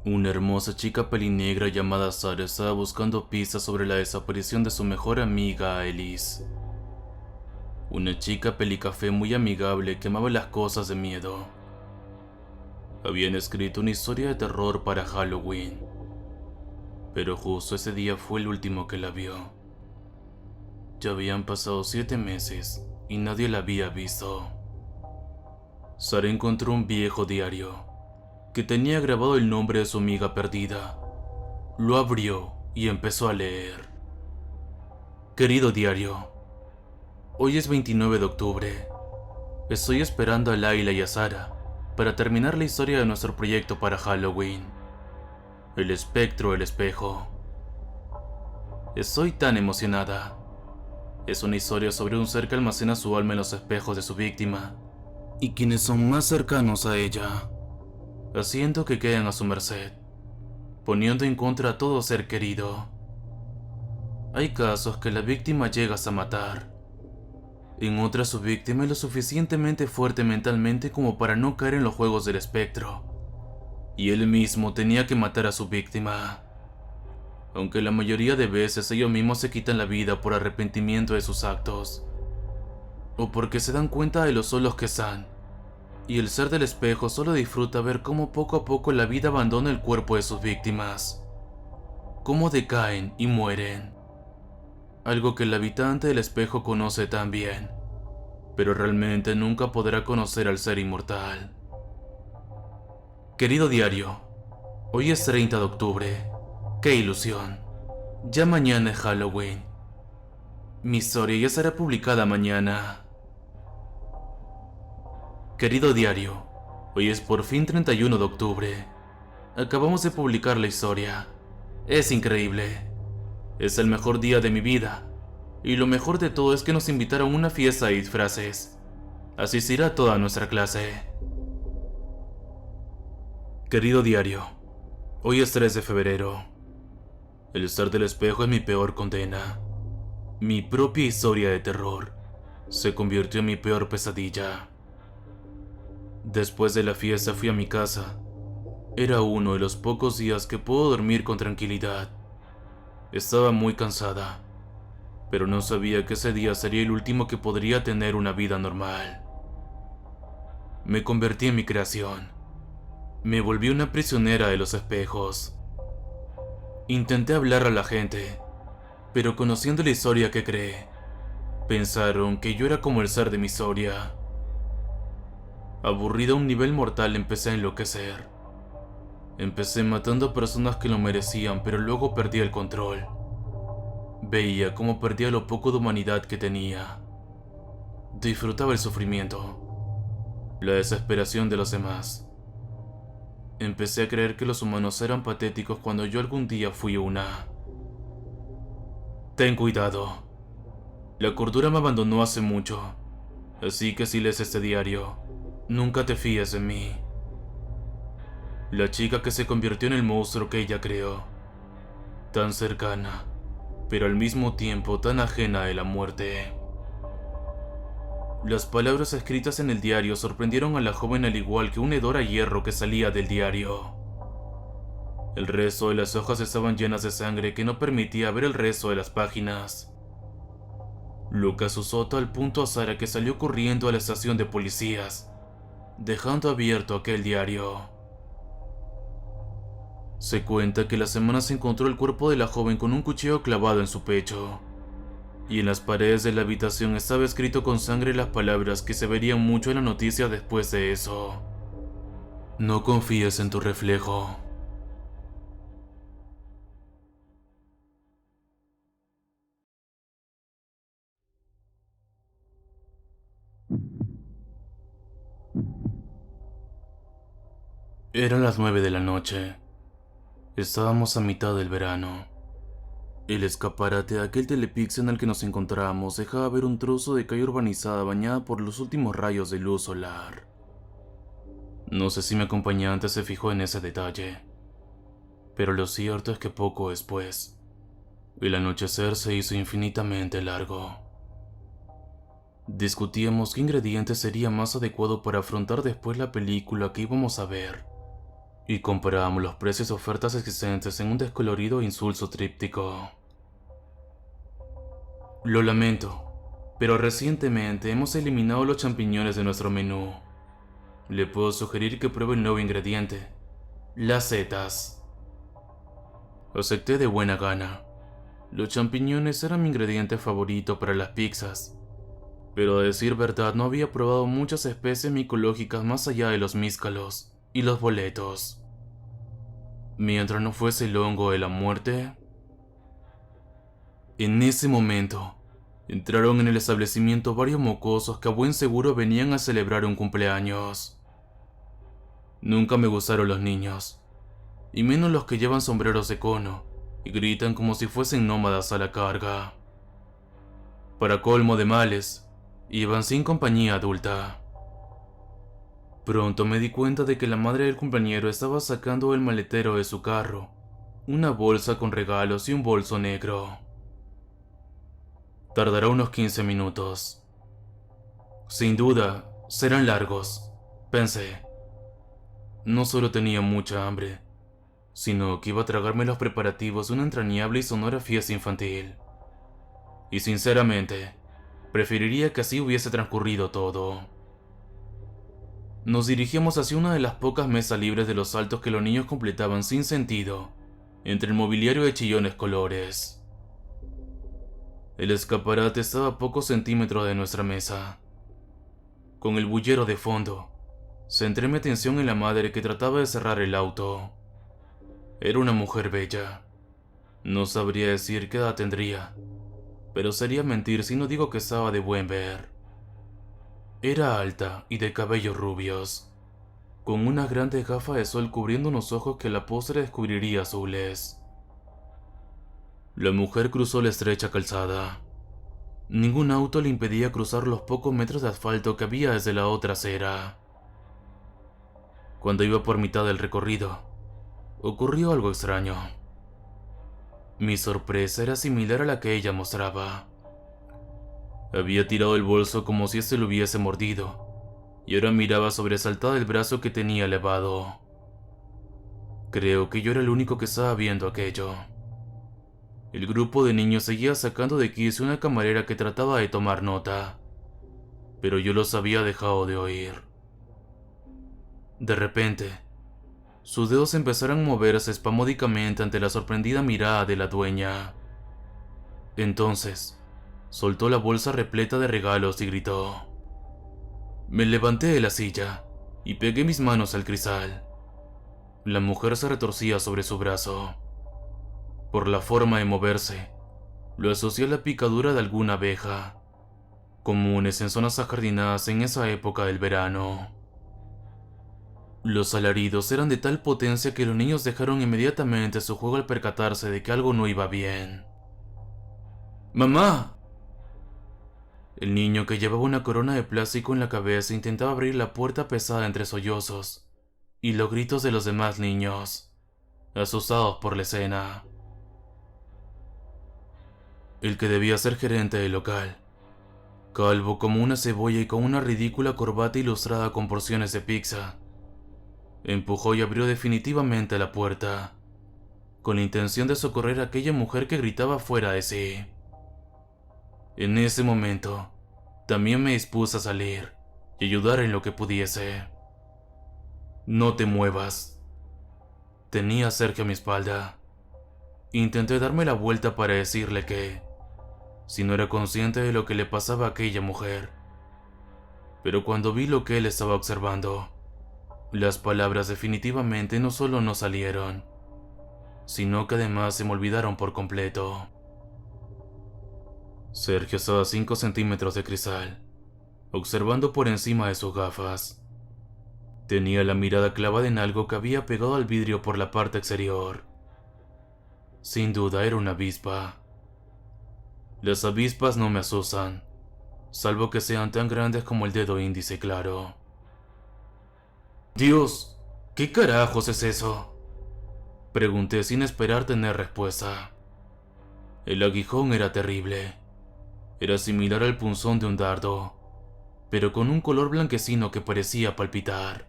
Una hermosa chica pelinegra llamada Sara estaba buscando pistas sobre la desaparición de su mejor amiga Elise. Una chica pelicafé muy amigable que amaba las cosas de miedo. Habían escrito una historia de terror para Halloween, pero justo ese día fue el último que la vio. Ya habían pasado 7 meses y nadie la había visto. Sara encontró un viejo diario que tenía grabado el nombre de su amiga perdida. Lo abrió y empezó a leer. Querido diario, hoy es 29 de octubre. Estoy esperando a Layla y a Sara para terminar la historia de nuestro proyecto para Halloween. El espectro del espejo. Estoy tan emocionada. Es una historia sobre un ser que almacena su alma en los espejos de su víctima y quienes son más cercanos a ella, haciendo que queden a su merced, poniendo en contra a todo ser querido. Hay casos que la víctima llega hasta matar. En otras su víctima es lo suficientemente fuerte mentalmente como para no caer en los juegos del espectro, y él mismo tenía que matar a su víctima. Aunque la mayoría de veces ellos mismos se quitan la vida por arrepentimiento de sus actos, o porque se dan cuenta de lo solos que están, y el ser del espejo solo disfruta ver cómo poco a poco la vida abandona el cuerpo de sus víctimas, cómo decaen y mueren. Algo que el habitante del espejo conoce tan bien, pero realmente nunca podrá conocer al ser inmortal. Querido diario, hoy es 30 de octubre. ¡Qué ilusión! Ya mañana es Halloween. Mi historia ya será publicada mañana. Querido diario, hoy es por fin 31 de octubre. Acabamos de publicar la historia. Es increíble. Es el mejor día de mi vida. Y lo mejor de todo es que nos invitaron a una fiesta de disfraces. Asistirá toda nuestra clase. Querido diario, hoy es 3 de febrero. El estar del espejo es mi peor condena. Mi propia historia de terror se convirtió en mi peor pesadilla. Después de la fiesta fui a mi casa. Era uno de los pocos días que puedo dormir con tranquilidad. Estaba muy cansada, pero no sabía que ese día sería el último que podría tener una vida normal. Me convertí en mi creación. Me volví una prisionera de los espejos. Intenté hablar a la gente, pero conociendo la historia que creé, pensaron que yo era como el ser de mi historia. Aburrido a un nivel mortal, empecé a enloquecer. Empecé matando a personas que lo merecían, pero luego perdí el control. Veía cómo perdía lo poco de humanidad que tenía. Disfrutaba el sufrimiento, la desesperación de los demás. Empecé a creer que los humanos eran patéticos cuando yo algún día fui una. Ten cuidado. La cordura me abandonó hace mucho, así que si lees este diario, nunca te fíes de mí. La chica que se convirtió en el monstruo que ella creó. Tan cercana, pero al mismo tiempo tan ajena de la muerte. Las palabras escritas en el diario sorprendieron a la joven al igual que un hedor a hierro que salía del diario. El resto de las hojas estaban llenas de sangre que no permitía ver el resto de las páginas. Lo que asustó a tal punto a Sara que salió corriendo a la estación de policías, dejando abierto aquel diario. Se cuenta que la semana se encontró el cuerpo de la joven con un cuchillo clavado en su pecho, y en las paredes de la habitación estaba escrito con sangre las palabras que se verían mucho en la noticia después de eso. No confíes en tu reflejo. Eran las 9 de la noche. Estábamos a mitad del verano. El escaparate de aquel telepix en el que nos encontrábamos dejaba ver un trozo de calle urbanizada bañada por los últimos rayos de luz solar. No sé si mi acompañante se fijó en ese detalle, pero lo cierto es que poco después, el anochecer se hizo infinitamente largo. Discutíamos qué ingrediente sería más adecuado para afrontar después la película que íbamos a ver, y comparábamos los precios y ofertas existentes en un descolorido e insulso tríptico. Lo lamento, pero recientemente hemos eliminado los champiñones de nuestro menú. Le puedo sugerir que pruebe el nuevo ingrediente, las setas. Acepté de buena gana. Los champiñones eran mi ingrediente favorito para las pizzas, pero a decir verdad no había probado muchas especies micológicas más allá de los míscalos y los boletos. Mientras no fuese el hongo de la muerte. En ese momento, entraron en el establecimiento varios mocosos que a buen seguro venían a celebrar un cumpleaños. Nunca me gustaron los niños, y menos los que llevan sombreros de cono y gritan como si fuesen nómadas a la carga. Para colmo de males, iban sin compañía adulta. Pronto me di cuenta de que la madre del cumpleañero estaba sacando del maletero de su carro una bolsa con regalos y un bolso negro. Tardará unos 15 minutos. Sin duda, serán largos, pensé. No solo tenía mucha hambre, sino que iba a tragarme los preparativos de una entrañable y sonora fiesta infantil. Y sinceramente, preferiría que así hubiese transcurrido todo. Nos dirigíamos hacia una de las pocas mesas libres de los saltos que los niños completaban sin sentido, entre el mobiliario de chillones colores. El escaparate estaba a pocos centímetros de nuestra mesa. Con el bullero de fondo, centré mi atención en la madre que trataba de cerrar el auto. Era una mujer bella. No sabría decir qué edad tendría, pero sería mentir si no digo que estaba de buen ver. Era alta y de cabellos rubios, con unas grandes gafas de sol cubriendo unos ojos que a la postre descubriría azules. La mujer cruzó la estrecha calzada. Ningún auto le impedía cruzar los pocos metros de asfalto que había desde la otra acera. Cuando iba por mitad del recorrido, ocurrió algo extraño. Mi sorpresa era similar a la que ella mostraba. Había tirado el bolso como si éste lo hubiese mordido, y ahora miraba sobresaltada el brazo que tenía elevado. Creo que yo era el único que estaba viendo aquello. El grupo de niños seguía sacando de quicio una camarera que trataba de tomar nota, pero yo los había dejado de oír. De repente, sus dedos empezaron a moverse espasmódicamente ante la sorprendida mirada de la dueña. Entonces, soltó la bolsa repleta de regalos y gritó. Me levanté de la silla y pegué mis manos al cristal. La mujer se retorcía sobre su brazo. Por la forma de moverse, lo asocié a la picadura de alguna abeja, comunes en zonas ajardinadas en esa época del verano. Los alaridos eran de tal potencia que los niños dejaron inmediatamente su juego al percatarse de que algo no iba bien. ¡Mamá! El niño, que llevaba una corona de plástico en la cabeza, intentaba abrir la puerta pesada entre sollozos y los gritos de los demás niños, asustados por la escena. El que debía ser gerente del local, calvo como una cebolla y con una ridícula corbata ilustrada con porciones de pizza, empujó y abrió definitivamente la puerta, con la intención de socorrer a aquella mujer que gritaba fuera de sí. En ese momento, también me dispuse a salir y ayudar en lo que pudiese. No te muevas. Tenía a Sergio a mi espalda. Intenté darme la vuelta para decirle que, si no era consciente de lo que le pasaba a aquella mujer, pero cuando vi lo que él estaba observando, las palabras definitivamente no solo no salieron, sino que además se me olvidaron por completo. Sergio estaba a 5 centímetros de cristal, observando por encima de sus gafas. Tenía la mirada clavada en algo que había pegado al vidrio por la parte exterior. Sin duda era una avispa. Las avispas no me asustan, salvo que sean tan grandes como el dedo índice, claro. Dios, ¿qué carajos es eso?, pregunté sin esperar tener respuesta. El aguijón era terrible. Era similar al punzón de un dardo, pero con un color blanquecino que parecía palpitar.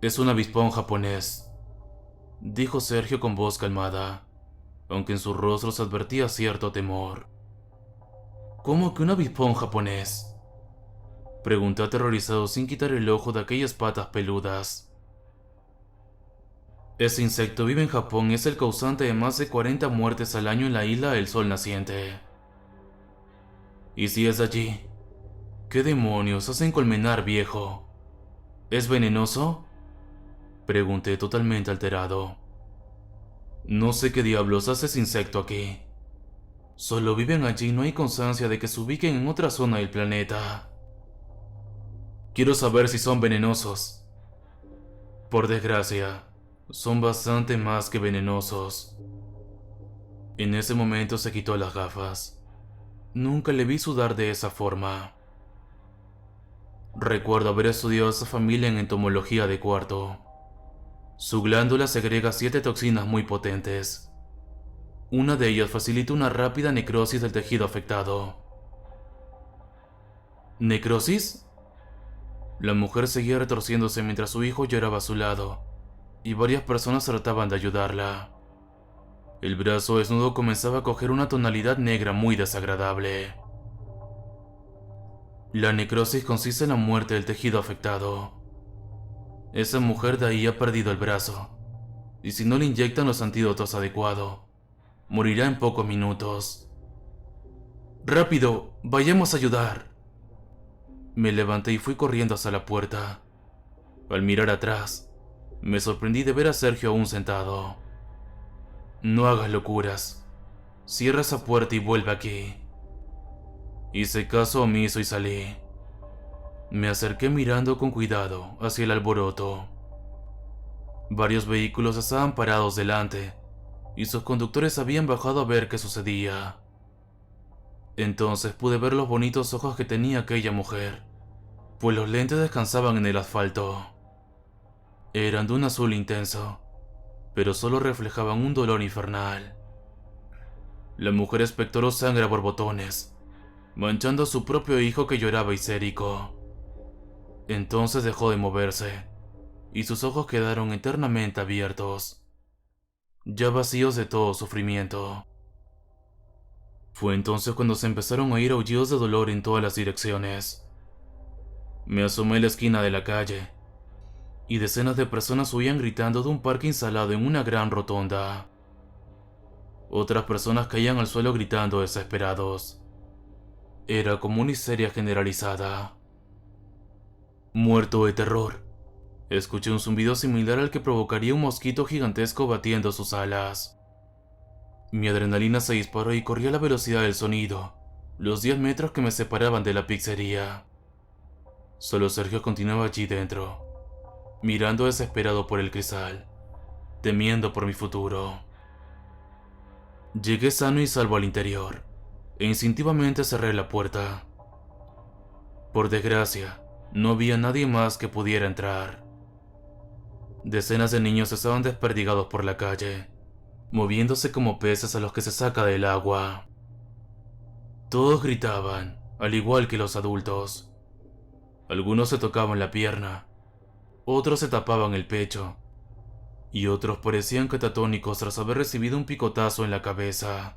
Es un avispón japonés, dijo Sergio con voz calmada, aunque en su rostro se advertía cierto temor. ¿Cómo que un avispón japonés? Pregunté aterrorizado sin quitar el ojo de aquellas patas peludas. Ese insecto vive en Japón y es el causante de más de 40 muertes al año en la isla del Sol Naciente. ¿Y si es allí? ¿Qué demonios hacen colmenar, viejo? ¿Es venenoso? Pregunté totalmente alterado. No sé qué diablos hace ese insecto aquí. Solo viven allí y no hay constancia de que se ubiquen en otra zona del planeta. Quiero saber si son venenosos. Por desgracia, son bastante más que venenosos. En ese momento se quitó las gafas. Nunca le vi sudar de esa forma. Recuerdo haber estudiado a esa familia en entomología de cuarto. Su glándula segrega 7 toxinas muy potentes. Una de ellas facilita una rápida necrosis del tejido afectado. ¿Necrosis? La mujer seguía retorciéndose mientras su hijo lloraba a su lado, y varias personas trataban de ayudarla. El brazo desnudo comenzaba a coger una tonalidad negra muy desagradable. La necrosis consiste en la muerte del tejido afectado. Esa mujer de ahí ha perdido el brazo, y si no le inyectan los antídotos adecuados, morirá en pocos minutos. ¡Rápido! ¡Vayamos a ayudar! Me levanté y fui corriendo hacia la puerta. Al mirar atrás, me sorprendí de ver a Sergio aún sentado. No hagas locuras. Cierra esa puerta y vuelve aquí. Hice caso omiso y salí. Me acerqué mirando con cuidado hacia el alboroto. Varios vehículos estaban parados delante, y sus conductores habían bajado a ver qué sucedía. Entonces pude ver los bonitos ojos que tenía aquella mujer, pues los lentes descansaban en el asfalto. Eran de un azul intenso, pero solo reflejaban un dolor infernal. La mujer expectoró sangre a borbotones, manchando a su propio hijo que lloraba histérico. Entonces dejó de moverse, y sus ojos quedaron eternamente abiertos, ya vacíos de todo sufrimiento. Fue entonces cuando se empezaron a oír aullidos de dolor en todas las direcciones. Me asomé a la esquina de la calle, y decenas de personas huían gritando de un parque instalado en una gran rotonda. Otras personas caían al suelo gritando desesperados. Era como una histeria generalizada. Muerto de terror, escuché un zumbido similar al que provocaría un mosquito gigantesco batiendo sus alas. Mi adrenalina se disparó y corrí a la velocidad del sonido, los 10 metros que me separaban de la pizzería. Solo Sergio continuaba allí dentro, mirando desesperado por el cristal, temiendo por mi futuro. Llegué sano y salvo al interior, e instintivamente cerré la puerta. Por desgracia, no había nadie más que pudiera entrar. Decenas de niños estaban desperdigados por la calle, moviéndose como peces a los que se saca del agua. Todos gritaban, al igual que los adultos. Algunos se tocaban la pierna, otros se tapaban el pecho, y otros parecían catatónicos tras haber recibido un picotazo en la cabeza.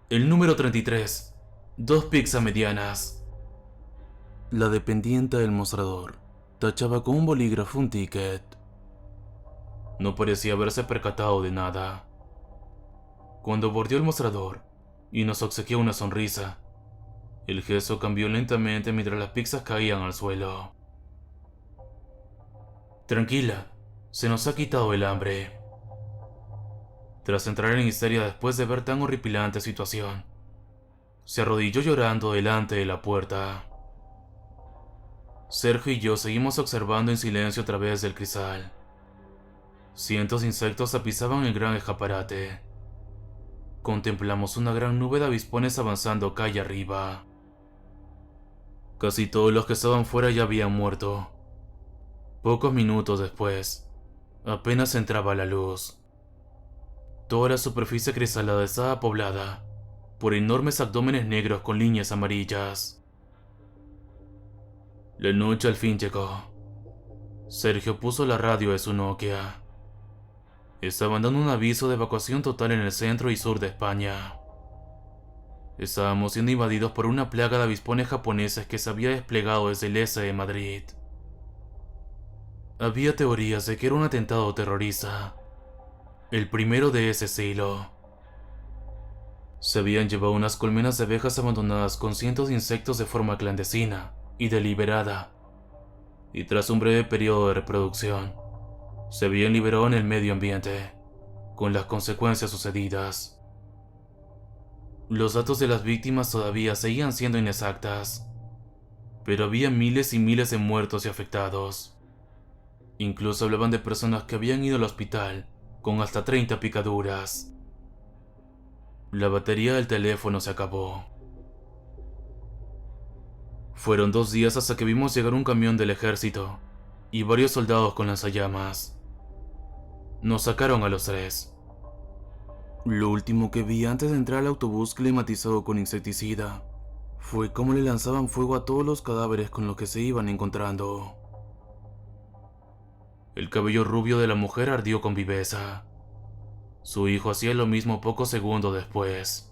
El número 33, 2 pizzas medianas. La dependiente del mostrador tachaba con un bolígrafo un ticket. No parecía haberse percatado de nada. Cuando bordeó el mostrador y nos obsequió una sonrisa, el gesto cambió lentamente mientras las pizzas caían al suelo. Tranquila, se nos ha quitado el hambre. Tras entrar en histeria después de ver tan horripilante situación, se arrodilló llorando delante de la puerta. Sergio y yo seguimos observando en silencio a través del cristal. Cientos de insectos tapizaban el gran escaparate. Contemplamos una gran nube de avispones avanzando calle arriba. Casi todos los que estaban fuera ya habían muerto. Pocos minutos después, apenas entraba la luz. Toda la superficie cristalada estaba poblada por enormes abdómenes negros con líneas amarillas. La noche al fin llegó. Sergio puso la radio de su Nokia. Estaban dando un aviso de evacuación total en el centro y sur de España. Estábamos siendo invadidos por una plaga de avispones japoneses que se había desplegado desde el este de Madrid. Había teorías de que era un atentado terrorista, el primero de ese estilo. Se habían llevado unas colmenas de abejas abandonadas con cientos de insectos de forma clandestina y deliberada, y tras un breve periodo de reproducción, se habían liberado en el medio ambiente, con las consecuencias sucedidas. Los datos de las víctimas todavía seguían siendo inexactas, pero había miles y miles de muertos y afectados. Incluso hablaban de personas que habían ido al hospital con hasta 30 picaduras. La batería del teléfono se acabó. Fueron 2 días hasta que vimos llegar un camión del ejército y varios soldados con lanzallamas. Nos sacaron a los 3. Lo último que vi antes de entrar al autobús climatizado con insecticida fue cómo le lanzaban fuego a todos los cadáveres con los que se iban encontrando. El cabello rubio de la mujer ardió con viveza. Su hijo hacía lo mismo pocos segundos después.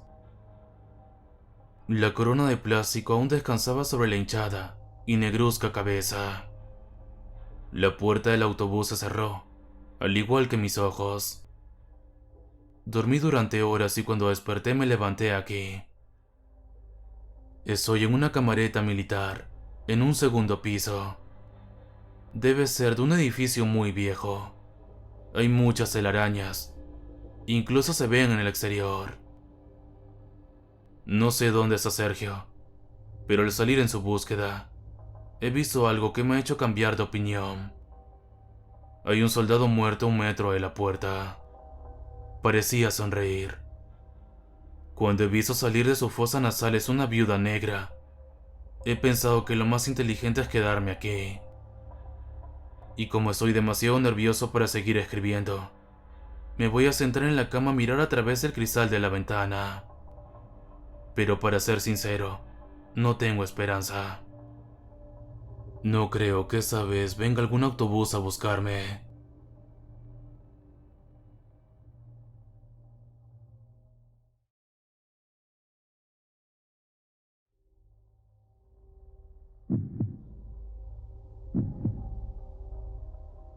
La corona de plástico aún descansaba sobre la hinchada y negruzca cabeza. La puerta del autobús se cerró, al igual que mis ojos. Dormí durante horas y cuando desperté me levanté aquí. Estoy en una camareta militar, en un segundo piso. Debe ser de un edificio muy viejo. Hay muchas telarañas. Incluso se ven en el exterior. No sé dónde está Sergio, pero al salir en su búsqueda, he visto algo que me ha hecho cambiar de opinión. Hay un soldado muerto a 1 metro de la puerta. Parecía sonreír. Cuando he visto salir de sus fosas nasales una viuda negra, he pensado que lo más inteligente es quedarme aquí. Y como estoy demasiado nervioso para seguir escribiendo, me voy a sentar en la cama a mirar a través del cristal de la ventana. Pero para ser sincero, no tengo esperanza. No creo que esta vez venga algún autobús a buscarme.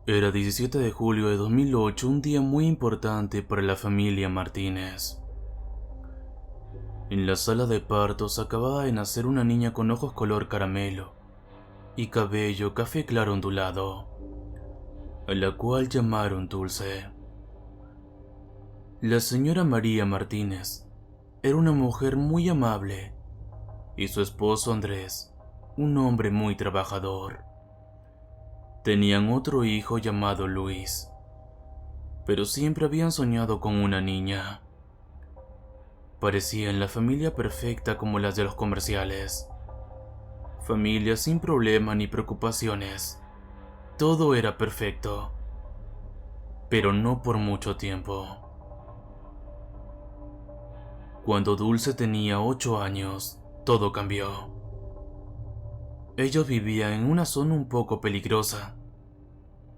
Era 17 de julio de 2008, un día muy importante para la familia Martínez. En la sala de partos acababa de nacer una niña con ojos color caramelo y cabello café claro ondulado, a la cual llamaron Dulce. La señora María Martínez era una mujer muy amable y su esposo Andrés, un hombre muy trabajador. Tenían otro hijo llamado Luis, pero siempre habían soñado con una niña. Parecían la familia perfecta como las de los comerciales. Familia sin problemas ni preocupaciones. Todo era perfecto, pero no por mucho tiempo. Cuando Dulce tenía 8 años, todo cambió. Ellos vivían en una zona un poco peligrosa.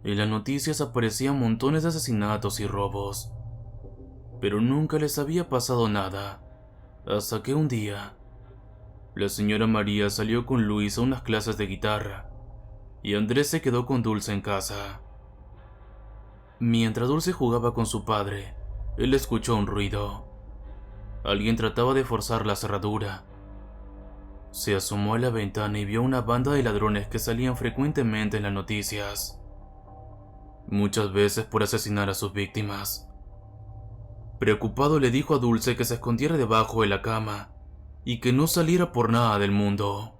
En las noticias aparecían montones de asesinatos y robos, pero nunca les había pasado nada, hasta que un día, la señora María salió con Luis a unas clases de guitarra, y Andrés se quedó con Dulce en casa. Mientras Dulce jugaba con su padre, él escuchó un ruido. Alguien trataba de forzar la cerradura. Se asomó a la ventana y vio una banda de ladrones que salían frecuentemente en las noticias, muchas veces por asesinar a sus víctimas. Preocupado le dijo a Dulce que se escondiera debajo de la cama y que no saliera por nada del mundo.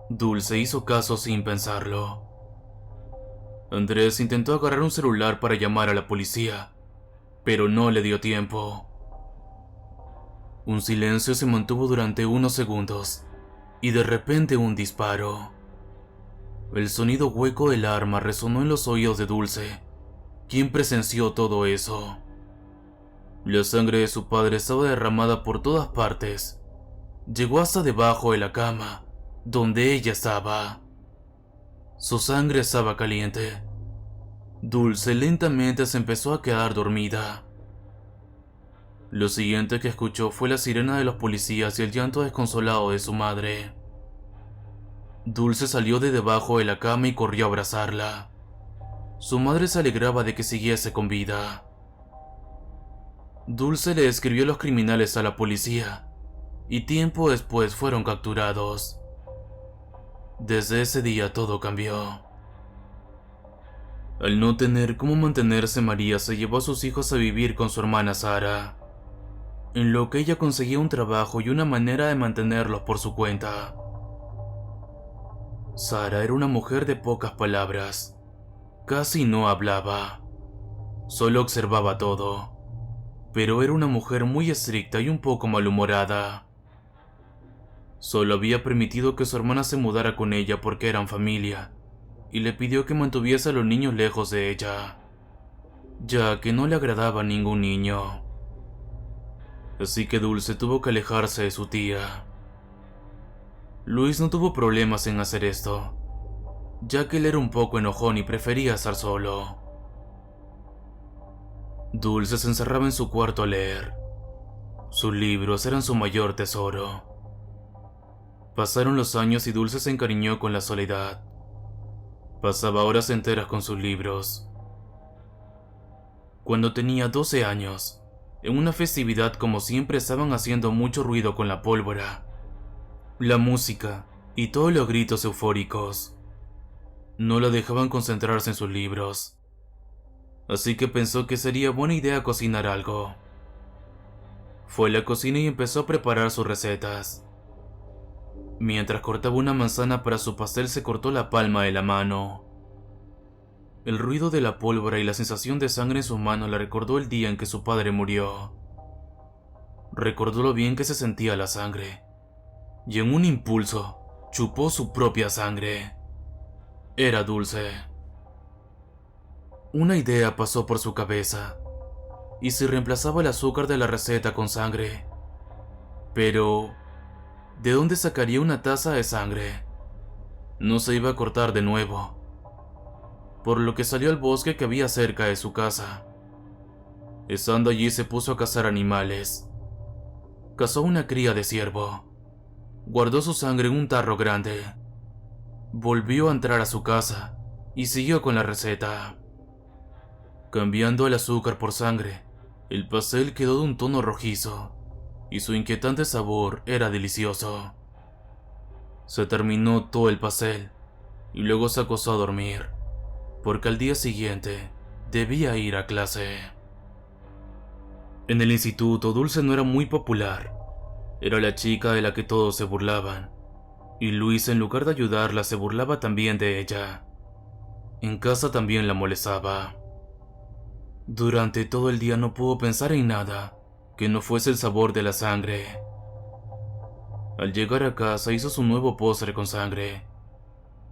Dulce hizo caso sin pensarlo. Andrés intentó agarrar un celular para llamar a la policía, pero no le dio tiempo. Un silencio se mantuvo durante unos segundos, y de repente un disparo. El sonido hueco del arma resonó en los oídos de Dulce, quien presenció todo eso. La sangre de su padre estaba derramada por todas partes. Llegó hasta debajo de la cama, donde ella estaba. Su sangre estaba caliente. Dulce lentamente se empezó a quedar dormida. Lo siguiente que escuchó fue la sirena de los policías y el llanto desconsolado de su madre. Dulce salió de debajo de la cama y corrió a abrazarla. Su madre se alegraba de que siguiese con vida. Dulce le describió a los criminales a la policía, y tiempo después fueron capturados. Desde ese día todo cambió. Al no tener cómo mantenerse, María se llevó a sus hijos a vivir con su hermana Sara, en lo que ella conseguía un trabajo y una manera de mantenerlos por su cuenta. Sara era una mujer de pocas palabras. Casi no hablaba. Solo observaba todo. Pero era una mujer muy estricta y un poco malhumorada. Solo había permitido que su hermana se mudara con ella porque eran familia, y le pidió que mantuviese a los niños lejos de ella, ya que no le agradaba ningún niño. Así que Dulce tuvo que alejarse de su tía. Luis no tuvo problemas en hacer esto, ya que él era un poco enojón y prefería estar solo. Dulce se encerraba en su cuarto a leer. Sus libros eran su mayor tesoro. Pasaron los años y Dulce se encariñó con la soledad. Pasaba horas enteras con sus libros. Cuando tenía 12 años, en una festividad, como siempre, estaban haciendo mucho ruido con la pólvora, la música y todos los gritos eufóricos. No la dejaban concentrarse en sus libros, así que pensó que sería buena idea cocinar algo. Fue a la cocina y empezó a preparar sus recetas. Mientras cortaba una manzana para su pastel, se cortó la palma de la mano. El ruido de la pólvora y la sensación de sangre en sus manos le recordó el día en que su padre murió. Recordó lo bien que se sentía la sangre, y en un impulso, chupó su propia sangre. Era Dulce. Una idea pasó por su cabeza. ¿Y si reemplazaba el azúcar de la receta con sangre? Pero ¿de dónde sacaría una taza de sangre? No se iba a cortar de nuevo, por lo que salió al bosque que había cerca de su casa. Estando allí, se puso a cazar animales. Cazó una cría de ciervo. Guardó su sangre en un tarro grande. Volvió a entrar a su casa y siguió con la receta. Cambiando el azúcar por sangre, el pastel quedó de un tono rojizo, y su inquietante sabor era delicioso. Se terminó todo el pastel y luego se acostó a dormir, porque al día siguiente debía ir a clase. En el instituto, Dulce no era muy popular. Era la chica de la que todos se burlaban, y Luis, en lugar de ayudarla, se burlaba también de ella. En casa también la molestaba. Durante todo el día no pudo pensar en nada que no fuese el sabor de la sangre. Al llegar a casa, hizo su nuevo postre con sangre,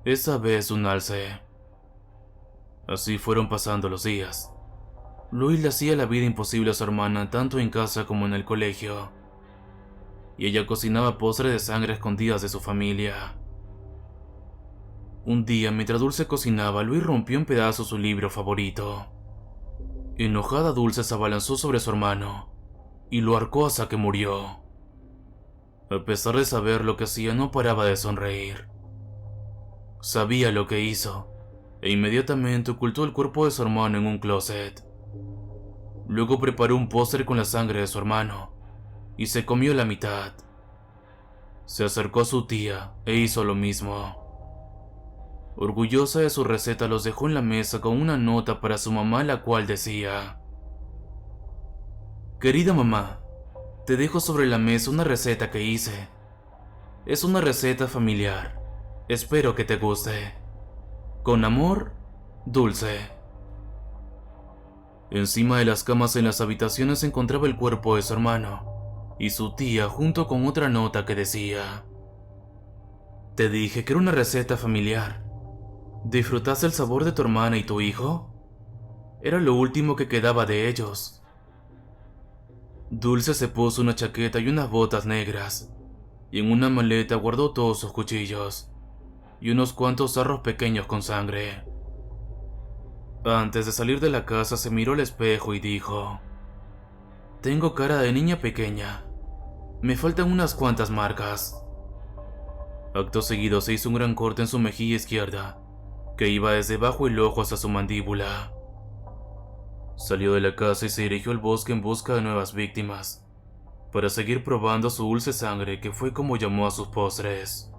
esa vez un alce. Así fueron pasando los días. Luis le hacía la vida imposible a su hermana, tanto en casa como en el colegio, y ella cocinaba postres de sangre a escondidas de su familia. Un día, mientras Dulce cocinaba, Luis rompió en pedazos su libro favorito. Enojada, Dulce se abalanzó sobre su hermano y lo ahorcó hasta que murió. A pesar de saber lo que hacía, no paraba de sonreír. Sabía lo que hizo, e inmediatamente ocultó el cuerpo de su hermano en un closet. Luego preparó un postre con la sangre de su hermano y se comió la mitad. Se acercó a su tía e hizo lo mismo. Orgullosa de su receta, los dejó en la mesa con una nota para su mamá, la cual decía: Querida mamá, te dejo sobre la mesa una receta que hice. Es una receta familiar. Espero que te guste. Con amor, Dulce. Encima de las camas en las habitaciones se encontraba el cuerpo de su hermano y su tía, junto con otra nota que decía: Te dije que era una receta familiar. ¿Disfrutaste el sabor de tu hermana y tu hijo? Era lo último que quedaba de ellos. Dulce se puso una chaqueta y unas botas negras, y en una maleta guardó todos sus cuchillos. y unos cuantos sarros pequeños con sangre. Antes de salir de la casa se miró al espejo y dijo: tengo cara de niña pequeña. Me faltan unas cuantas marcas. Acto seguido se hizo un gran corte en su mejilla izquierda, que iba desde bajo el ojo hasta su mandíbula. Salió de la casa y se dirigió al bosque en busca de nuevas víctimas, para seguir probando su dulce sangre, que fue como llamó a sus postres.